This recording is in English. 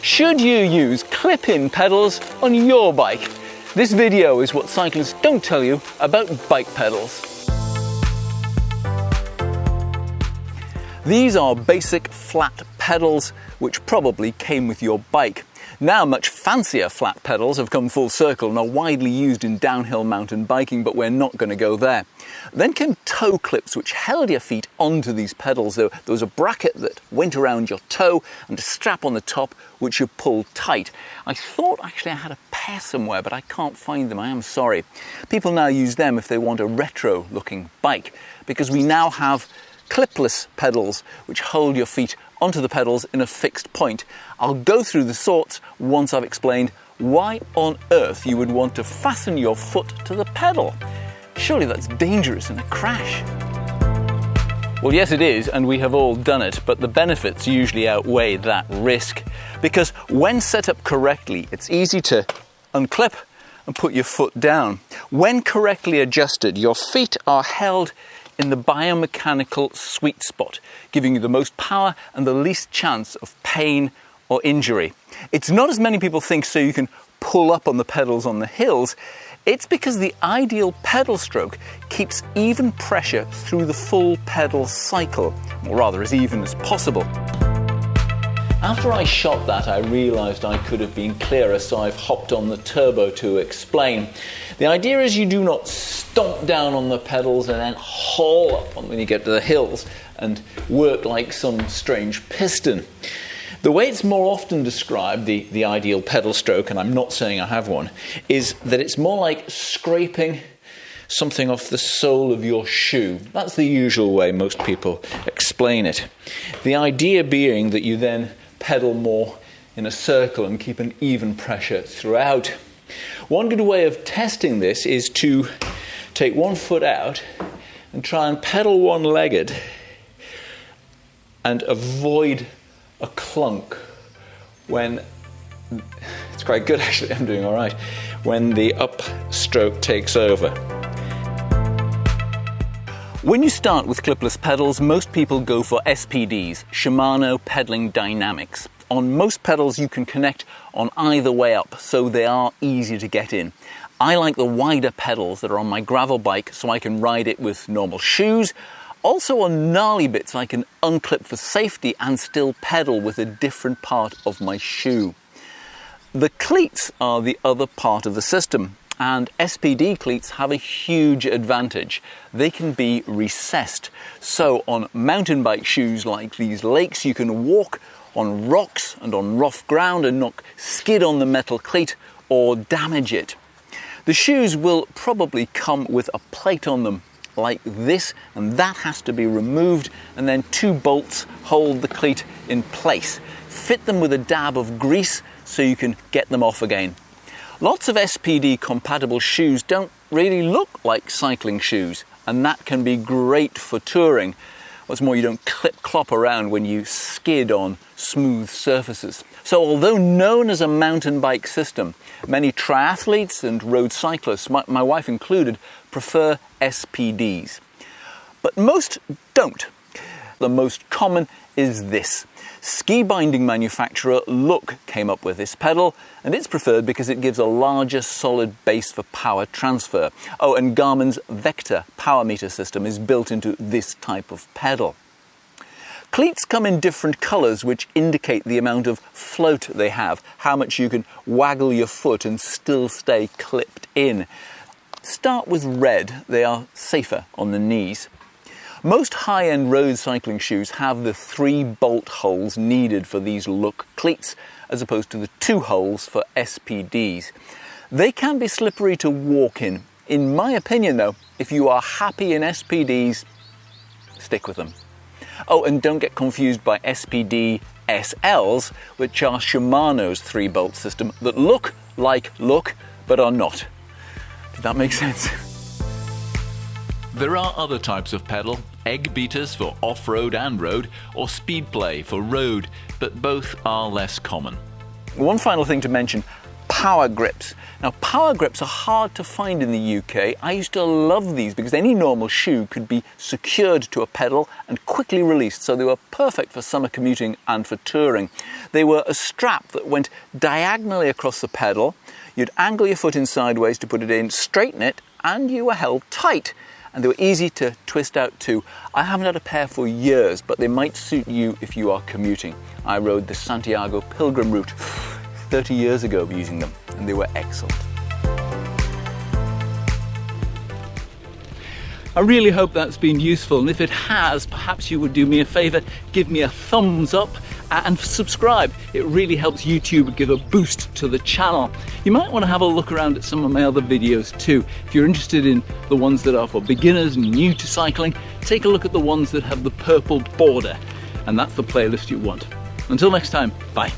Should you use clip-in pedals on your bike? This video is what cyclists don't tell you about bike pedals. These are basic flat pedals which probably came with your bike. Now much fancier flat pedals have come full circle and are widely used in downhill mountain biking, but we're not going to go there. Then came toe clips which held your feet onto these pedals. There was a bracket that went around your toe and a strap on the top which you pulled tight. I thought actually I had a pair somewhere, but I can't find them. I am sorry. People now use them if they want a retro looking bike, because we now have clipless pedals which hold your feet onto the pedals in a fixed point. I'll go through the sorts once I've explained why on earth you would want to fasten your foot to the pedal. Surely that's dangerous in a crash. Well, yes it is, and we have all done it, but the benefits usually outweigh that risk, because when set up correctly, it's easy to unclip and put your foot down. When correctly adjusted, your feet are held in the biomechanical sweet spot, giving you the most power and the least chance of pain or injury. It's not, as many people think, so you can pull up on the pedals on the hills. It's because the ideal pedal stroke keeps even pressure through the full pedal cycle, or rather as even as possible. After I shot that, I realised I could have been clearer, so I've hopped on the turbo to explain. The idea is you do not stomp down on the pedals and then haul up when you get to the hills and work like some strange piston. The way it's more often described, the ideal pedal stroke, and I'm not saying I have one, is that it's more like scraping something off the sole of your shoe. That's the usual way most people explain it. The idea being that you then pedal more in a circle and keep an even pressure throughout. One good way of testing this is to take one foot out and try and pedal one-legged and avoid a clunk when, it's quite good actually, I'm doing all right, when the upstroke takes over. When you start with clipless pedals, most people go for SPDs, Shimano Pedaling Dynamics. On most pedals you can connect on either way up, so they are easy to get in. I like the wider pedals that are on my gravel bike so I can ride it with normal shoes. Also on gnarly bits I can unclip for safety and still pedal with a different part of my shoe. The cleats are the other part of the system, and SPD cleats have a huge advantage. They can be recessed. So on mountain bike shoes like these Lakes, you can walk on rocks and on rough ground and not skid on the metal cleat or damage it. The shoes will probably come with a plate on them like this, and that has to be removed, and then two bolts hold the cleat in place. Fit them with a dab of grease so you can get them off again. Lots of SPD compatible shoes don't really look like cycling shoes, and that can be great for touring. What's more, you don't clip-clop around when you skid on smooth surfaces. So although known as a mountain bike system, many triathletes and road cyclists, my wife included, prefer SPDs. But most don't. The most common is this. Ski binding manufacturer Look came up with this pedal, and it's preferred because it gives a larger solid base for power transfer. Oh, and Garmin's Vector power meter system is built into this type of pedal. Cleats come in different colours which indicate the amount of float they have, how much you can waggle your foot and still stay clipped in. Start with red, they are safer on the knees. Most high-end road cycling shoes have the 3 bolt holes needed for these Look cleats, as opposed to the 2 holes for SPDs. They can be slippery to walk in. In my opinion though, if you are happy in SPDs, stick with them. Oh, and don't get confused by SPD SLs, which are Shimano's 3-bolt system that look like Look, but are not. Did that make sense? There are other types of pedal, egg beaters for off-road and road, or speed play for road, but both are less common. One final thing to mention, power grips. Now, power grips are hard to find in the UK. I used to love these because any normal shoe could be secured to a pedal and quickly released, so they were perfect for summer commuting and for touring. They were a strap that went diagonally across the pedal. You'd angle your foot in sideways to put it in, straighten it, and you were held tight. And they were easy to twist out too. I haven't had a pair for years, but they might suit you if you are commuting. I rode the Santiago Pilgrim route 30 years ago using them, and they were excellent. I really hope that's been useful, and if it has, perhaps you would do me a favour, give me a thumbs up and subscribe. It really helps YouTube give a boost to the channel. You might want to have a look around at some of my other videos too. If you're interested in the ones that are for beginners and new to cycling, take a look at the ones that have the purple border, and that's the playlist you want. Until next time, bye.